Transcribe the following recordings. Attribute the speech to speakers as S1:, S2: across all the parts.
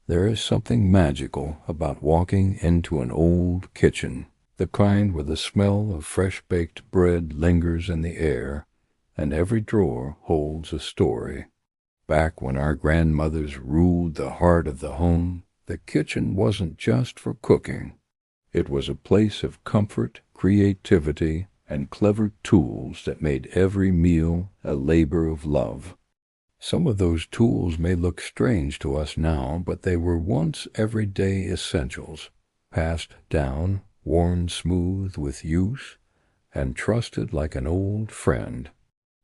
S1: There is something magical about walking into an old kitchen, the kind where the smell of fresh-baked bread lingers in the air, and every drawer holds a story. Back when our grandmothers ruled the heart of the home, the kitchen wasn't just for cooking. It was a place of comfort, creativity, and clever tools that made every meal a labor of love. Some of those tools may look strange to us now, but they were once everyday essentials, passed down, worn smooth with use, and trusted like an old friend.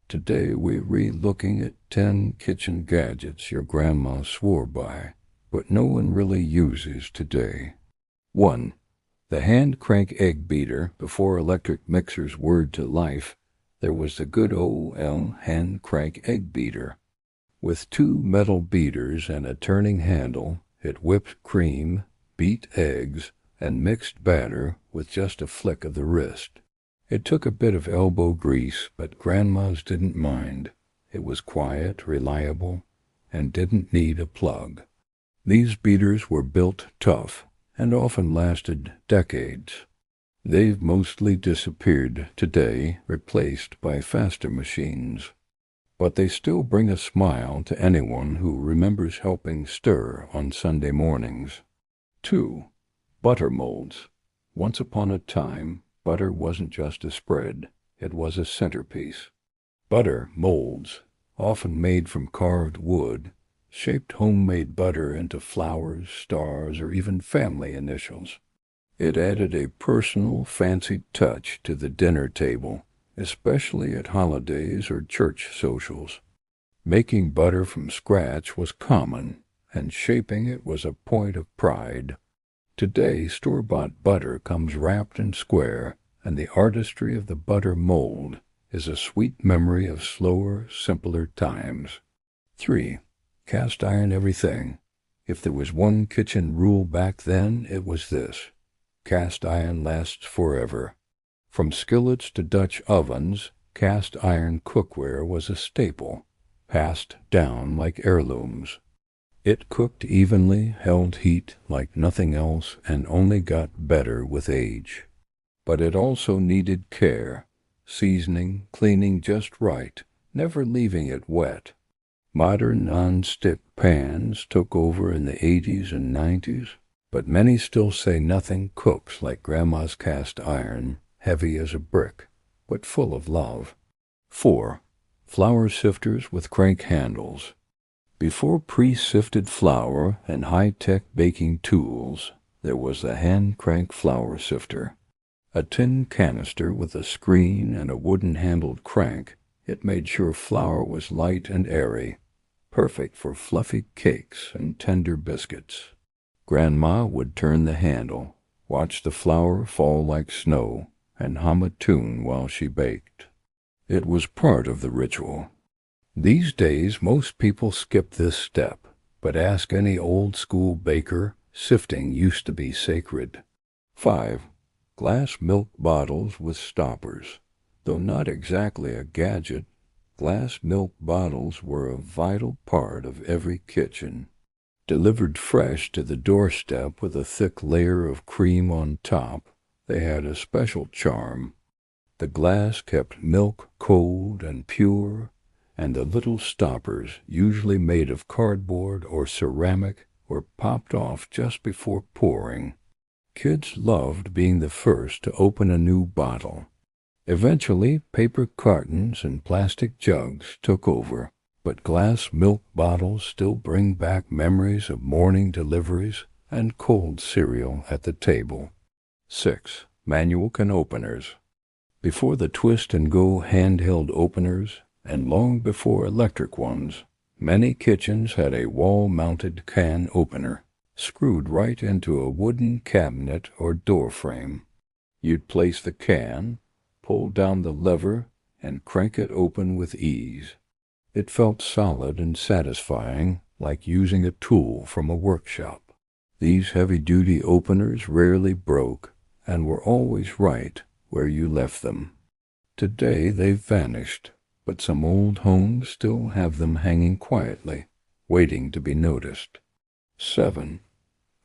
S1: Today we're re-looking at 10 kitchen gadgets your grandma swore by, but no one really uses today. 1. The hand crank egg beater. Before electric mixers whirred to life, there was the good old hand crank egg beater. With 2 metal beaters and a turning handle, it whipped cream, beat eggs, and mixed batter with just a flick of the wrist. It took a bit of elbow grease, but grandmas didn't mind. It was quiet, reliable, and didn't need a plug. These beaters were built tough and often lasted decades. They've mostly disappeared today, replaced by faster machines. But they still bring a smile to anyone who remembers helping stir on Sunday mornings. 2. Butter molds. Once upon a time, butter wasn't just a spread, it was a centerpiece. Butter molds, often made from carved wood, shaped homemade butter into flowers, stars, or even family initials. It added a personal, fancy touch to the dinner table, especially at holidays or church socials. Making butter from scratch was common, and shaping it was a point of pride. Today, store-bought butter comes wrapped in square, and the artistry of the butter mold is a sweet memory of slower, simpler times. 3. Cast iron everything. If there was one kitchen rule back then, it was this: cast iron lasts forever. From skillets to Dutch ovens, cast iron cookware was a staple, passed down like heirlooms. It cooked evenly, held heat like nothing else, and only got better with age. But it also needed care, seasoning, cleaning just right, never leaving it wet. Modern non-stick pans took over in the 80s and 90s, but many still say nothing cooks like Grandma's cast iron, heavy as a brick, but full of love. 4. Flour sifters with crank handles. Before pre-sifted flour and high-tech baking tools, there was the hand-crank flour sifter. A tin canister with a screen and a wooden-handled crank, it made sure flour was light and airy, perfect for fluffy cakes and tender biscuits. Grandma would turn the handle, watch the flour fall like snow, and hum a tune while she baked. It was part of the ritual. These days, most people skip this step, but ask any old-school baker, sifting used to be sacred. 5. Glass milk bottles with stoppers. Though not exactly a gadget, glass milk bottles were a vital part of every kitchen. Delivered fresh to the doorstep with a thick layer of cream on top, they had a special charm. The glass kept milk cold and pure, and the little stoppers, usually made of cardboard or ceramic, were popped off just before pouring. Kids loved being the first to open a new bottle. Eventually, paper cartons and plastic jugs took over, but glass milk bottles still bring back memories of morning deliveries and cold cereal at the table. 6. Manual can openers. Before the twist-and-go handheld openers, and long before electric ones, many kitchens had a wall-mounted can opener, screwed right into a wooden cabinet or door frame. You'd place the can, pull down the lever, and crank it open with ease. It felt solid and satisfying, like using a tool from a workshop. These heavy-duty openers rarely broke, and were always right where you left them. Today they've vanished, but some old homes still have them hanging quietly, waiting to be noticed. 7.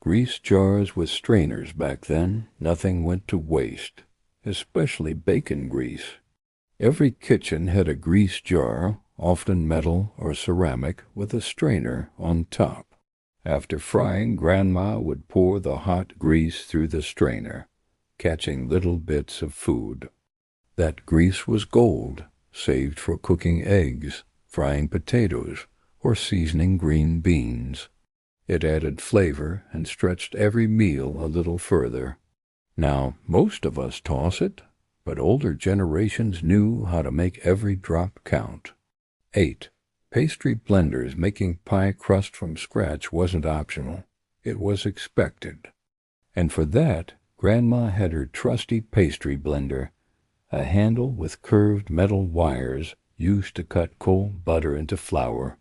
S1: Grease jars with strainers back then. Nothing went to waste, especially bacon grease. Every kitchen had a grease jar, often metal or ceramic, with a strainer on top. After frying, Grandma would pour the hot grease through the strainer, catching little bits of food. That grease was gold, saved for cooking eggs, frying potatoes, or seasoning green beans. It added flavor and stretched every meal a little further. Now, most of us toss it, but older generations knew how to make every drop count. 8. Pastry blenders. Making pie crust from scratch wasn't optional. It was expected. And for that, Grandma had her trusty pastry blender, a handle with curved metal wires used to cut cold butter into flour.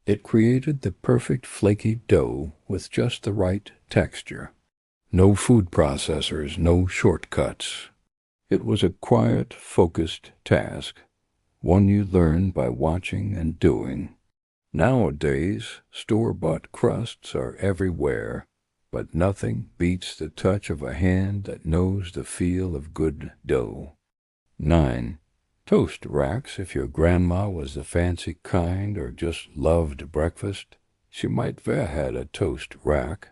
S1: It created the perfect flaky dough with just the right texture. No food processors, no shortcuts. It was a quiet, focused task, one you learn by watching and doing. Nowadays, store-bought crusts are everywhere, but nothing beats the touch of a hand that knows the feel of good dough. 9. Toast racks. If your grandma was the fancy kind or just loved breakfast, she might have had a toast rack.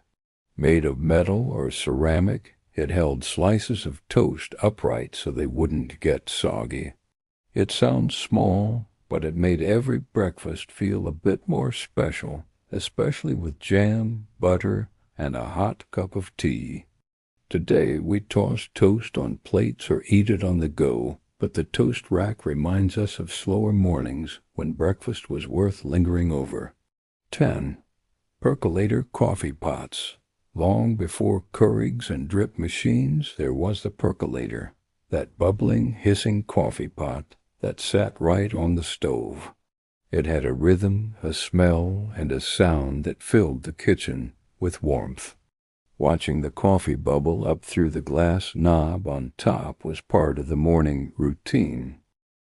S1: Made of metal or ceramic, it held slices of toast upright so they wouldn't get soggy. It sounds small, but it made every breakfast feel a bit more special, especially with jam, butter, and a hot cup of tea. Today we toss toast on plates or eat it on the go, but the toast rack reminds us of slower mornings when breakfast was worth lingering over. 10. Percolator coffee pots. Long before Keurigs and drip machines, there was the percolator, that bubbling, hissing coffee pot that sat right on the stove. It had a rhythm, a smell, and a sound that filled the kitchen with warmth. Watching the coffee bubble up through the glass knob on top was part of the morning routine.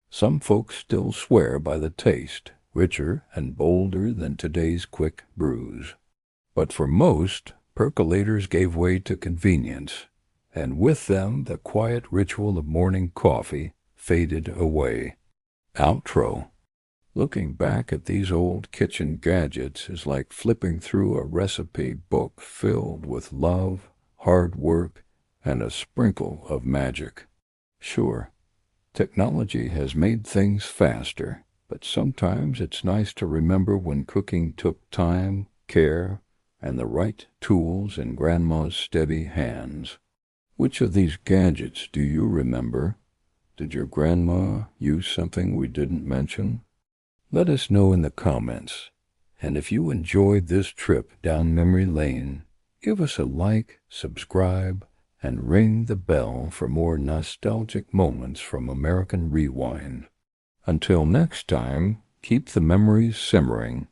S1: Some folks still swear by the taste, richer and bolder than today's quick brews. But for most, percolators gave way to convenience, and with them the quiet ritual of morning coffee faded away. Outro. Looking back at these old kitchen gadgets is like flipping through a recipe book filled with love, hard work, and a sprinkle of magic. Sure, technology has made things faster, but sometimes it's nice to remember when cooking took time, care, and the right tools in Grandma's steady hands. Which of these gadgets do you remember? Did your grandma use something we didn't mention? Let us know in the comments. And if you enjoyed this trip down memory lane, give us a like, subscribe, and ring the bell for more nostalgic moments from American Rewind. Until next time, keep the memories simmering